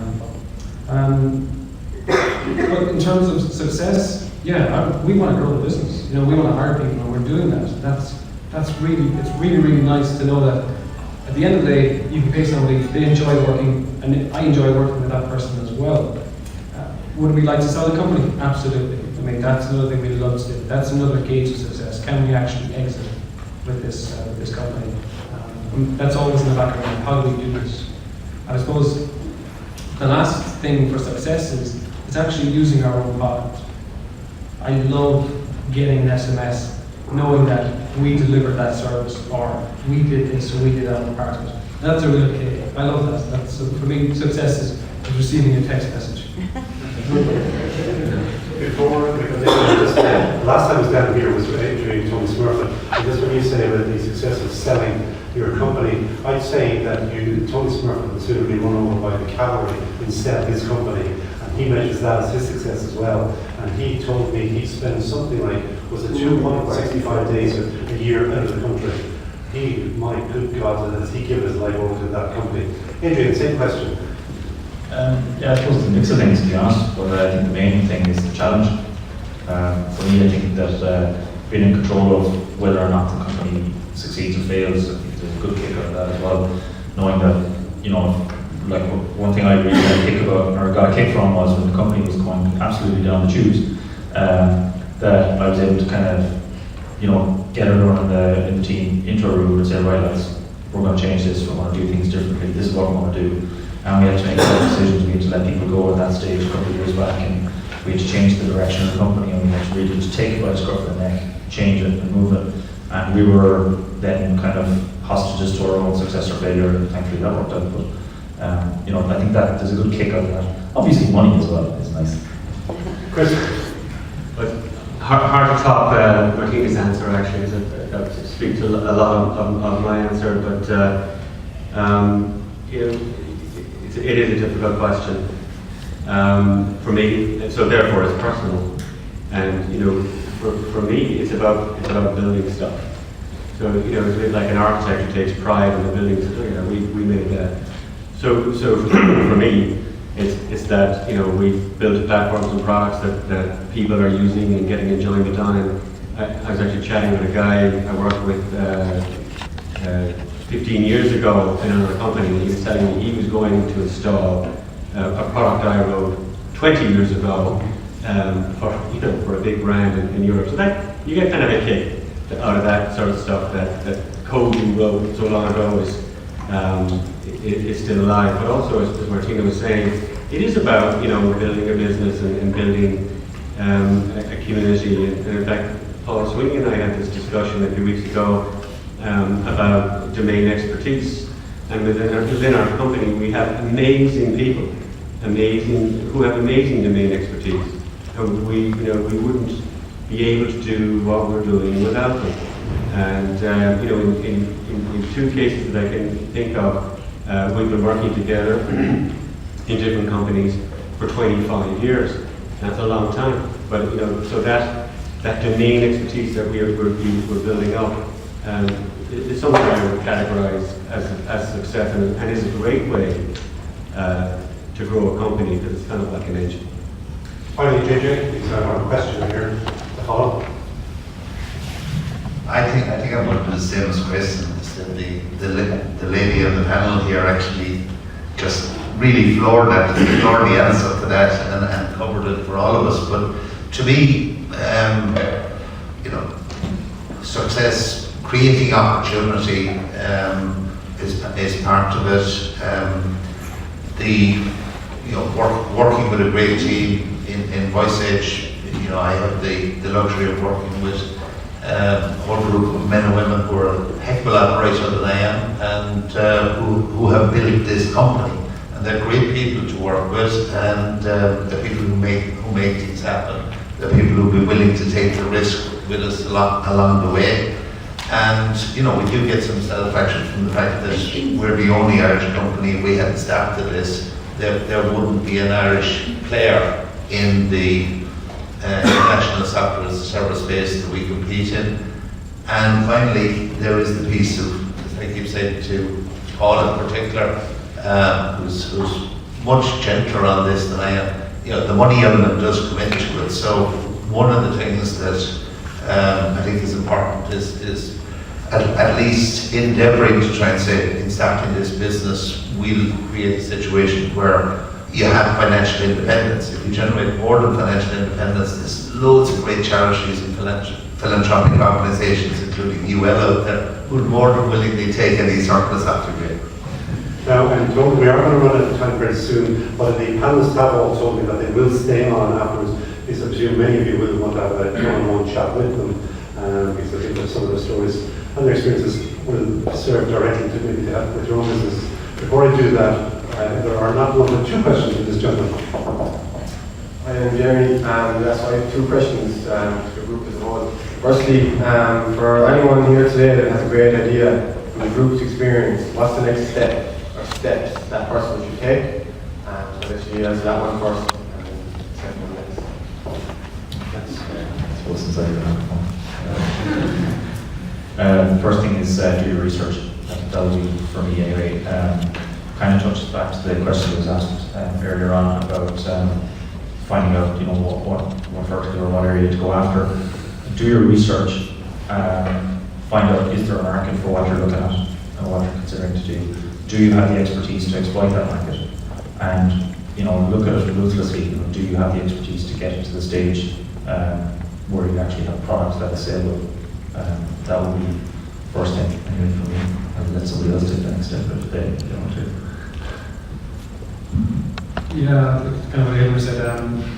Speaker 3: But in terms of success, we want to grow the business. We want to hire people, and we're doing that. It's really nice to know that at the end of the day, you can pay somebody, they enjoy working, and I enjoy working with that person as well. Would we like to sell the company? Absolutely. I mean, that's another thing we'd love to do. That's another gauge of success. Can we actually exit with this company? That's always in the back of my mind. How do we do this? I suppose the last thing for success is it's actually using our own product. I love getting an SMS knowing that we delivered that service, or we did this, or we did that part of it. That's a real kick. I love that. So for me, success is receiving a text message.
Speaker 1: Last time I was down here was Adrian, Tony Smurfit, and just when you say about the success of selling your company, I'd say that Tony Smurfit considerably run over by the cavalry instead of his company, and he measures that as his success as well. And he told me he'd spend something like, was it 265 days a year out of the country. My good God, has he given his life over to that company? Adrian, same question.
Speaker 4: I suppose it's a mix of things, to be honest, but I think the main thing is the challenge. For me, I think that being in control of whether or not the company succeeds or fails, I think there's a good kick out of that as well. Knowing that, like one thing I really got a kick about, or got a kick from, was when the company was going absolutely down the tubes, that I was able to kind of, get everyone in the team into a room and say, right lads, we're going to change this, we're going to do things differently, this is what we're going to do. And we had to make some decisions. We had to let people go at that stage a couple of years back, and we had to change the direction of the company, and we had to really just take it by the scruff of the neck, change it and move it. And we were then kind of hostages to our own success or failure, and thankfully that worked out. But I think that there's a good kick out of that. Obviously money as well is nice.
Speaker 1: Chris?
Speaker 5: Hard to top Martina's answer, actually. That speaks to a lot of my answer, but it is a difficult question for me. So therefore, it's personal, and for me, it's about building stuff. So, you know, it's a bit like an architect who takes pride in the buildings. You know, we made that. So for me, it's that, you know, we've built platforms and products that people are using and getting enjoyment on. And I was actually chatting with a guy I worked with 15 years ago in another company, and he was telling me he was going to install a product I wrote 20 years ago for a big brand in Europe. So that you get kind of a kick out of that sort of stuff. That code you wrote so long ago is still alive. But also, as Martina was saying, it is about, you know, building a business and building a community. And in fact, Paul Sweeney and I had this discussion a few weeks ago about domain expertise. And within our company, we have amazing people, who have amazing domain expertise. And we wouldn't be able to do what we're doing without them. And you know, in two cases that I can think of, we've been working together in different companies for 25 years. That's a long time. But you know, so that domain expertise that we're building up is something I would categorize as success, and is a great way to grow a company, because it's kind of like an engine.
Speaker 1: Finally, JJ, please have one question here to follow.
Speaker 6: I think I'm going to do the same as Chris. The lady on the panel here actually just really floored the answer to that and covered it for all of us. But to me, you know, success, creating opportunity is part of it. Working with a great team in Voice Edge, you know, I have the luxury of working with a whole group of men and women who are a heck of a lot brighter than I am, and who have built this company. And they're great people to work with, and the people who make things happen, the people who'll be willing to take the risk with us along the way. And you know, we do get some satisfaction from the fact that we're the only Irish company. We hadn't started this, there wouldn't be an Irish player in the international soccer as a service space that we compete in. And finally, there is the piece of, as I keep saying to Paul in particular, who's much gentler on this than I am. You know, the money element does come into it. So one of the things that I think is important is at least endeavouring to try and say, in starting this business, we'll create a situation where you have financial independence. If you generate more than financial independence, there's loads of great charities and philanthropic organisations, including UL out there, who would more than willingly take any surplus after you.
Speaker 1: Now, we are going to run out of time very soon, but the panelists have all told me that they will stay on afterwards, because I presume many of you will want to have a one-on-one chat with them, because I think that some of the stories and their experiences will serve directly to maybe to help with your own business. Before I do that, there are not one but two questions for this gentleman.
Speaker 8: I am Jeremy, and yes, I have two questions to the group as a whole. Firstly, for anyone here today that has a great idea from the group's experience, what's the next step or steps that person should take? So that you answer that one first, and then the second one next.
Speaker 4: I suppose since I don't have one. First thing is do your research. That would be for me anyway. Kind of touches back to the question that was asked earlier on about finding out, you know, what vertical or what area to go after. Do your research. Find out, is there a market for what you're looking at and what you're considering to do. Do you have the expertise to exploit that market? And you know, look at it ruthlessly. You know, do you have the expertise to get it to the stage where you actually have products that are saleable? That would be first thing anyway for me. I'll let somebody else take the next step if they want to.
Speaker 3: Yeah, kind of what Adrian said.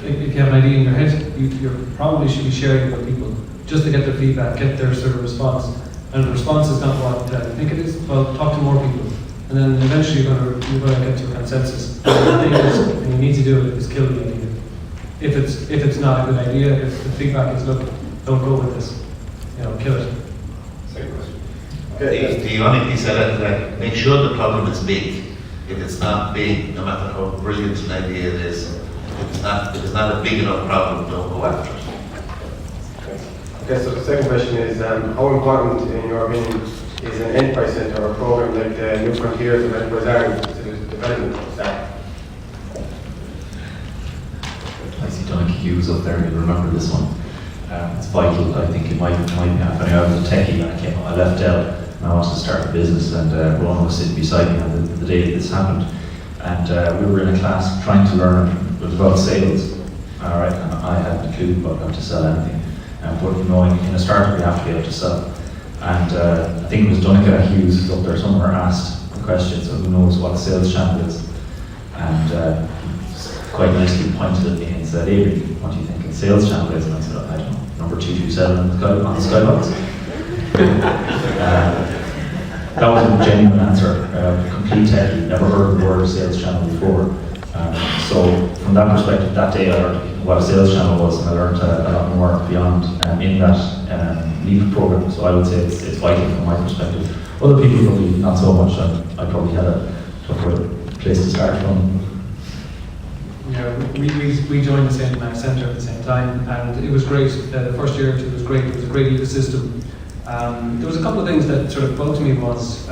Speaker 3: If you have an idea in your head, you probably should be sharing it with people just to get their feedback, get their sort of response. And the response is not what you think it is. Well, talk to more people, and then eventually you're going to get to a consensus. And the thing is, and you need to do it, is kill the idea. If it's not a good idea, if the feedback is, look, don't go with this, you know, kill it.
Speaker 6: The only piece I like to make sure the problem is big. If it's not big, no matter how brilliant an idea it is, if it's not a big enough problem, don't go after it.
Speaker 8: Okay, so the second question is, how important, in your opinion, is an enterprise centre or a program like the New Frontiers of Enterprise Ireland to the development of staff?
Speaker 4: I see Donald Hughes up there, you'll remember this one. It's vital. I think it might be happening. I was a techie and I left Dell and I wanted to start a business, and Ronan was sitting beside me on the day that this happened. And we were in a class trying to learn about sales. All right, and I hadn't a clue about how to sell anything. But you know, in a startup you have to be able to sell. And I think it was Donald Hughes who's up there somewhere asked the question, so who knows what a sales channel is? And quite nicely pointed at me and said, Adrian, what do you think a sales channel is? And I said, I don't know, number 227 on the skybox. That was a genuine answer, complete techie, never heard the word sales channel before. So from that perspective, that day I learned what a sales channel was, and I learned a lot more beyond in that leave program. So I would say it's vital from my perspective. Other people probably not so much. I probably had a tougher place to start from.
Speaker 3: Yeah, we joined the same centre at the same time, and it was great. The first year or two was great. It was a great ecosystem. There was a couple of things that sort of bugged me was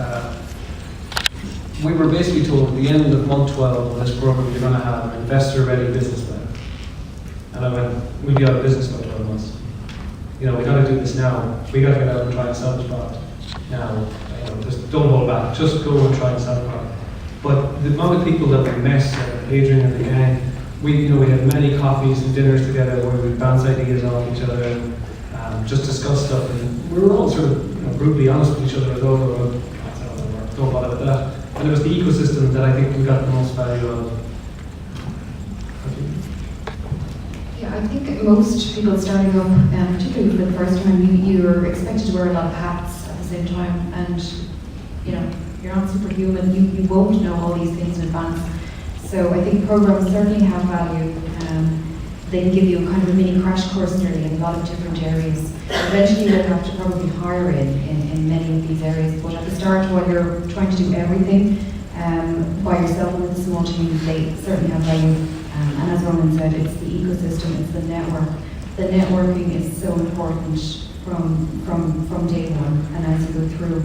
Speaker 3: we were basically told at the end of month 12 of this program you're going to have an investor-ready business plan. And I went, we'll be out of business by 12 months. You know, we got to do this now. We got to get out and try and sell this product now. You know, just don't hold back. Just go and try and sell the product. But the amount of people that we met, Adrian and the gang, we had many coffees and dinners together where we bounce ideas off each other and just discuss stuff. And we were all sort of brutally honest with each other as well. Don't bother with that. And it was the ecosystem that I think we got the most value out of.
Speaker 2: Yeah, I think most people starting up, particularly for the first time, you're expected to wear a lot of hats at the same time, and you're not superhuman. You won't know all these things in advance. So I think programs certainly have value. They can give you a kind of a mini crash course nearly in a lot of different areas. Eventually you'll have to probably hire in many of these areas, but at the start while you're trying to do everything by yourself with a small team, they certainly have value. And as Ronan said, it's the ecosystem, it's the network. The networking is so important from day one, and as you go through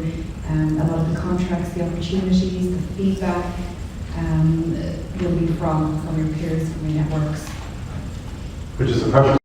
Speaker 2: a lot of the contracts, the opportunities, the feedback will be from your peers, from your networks.
Speaker 1: Which is a perfect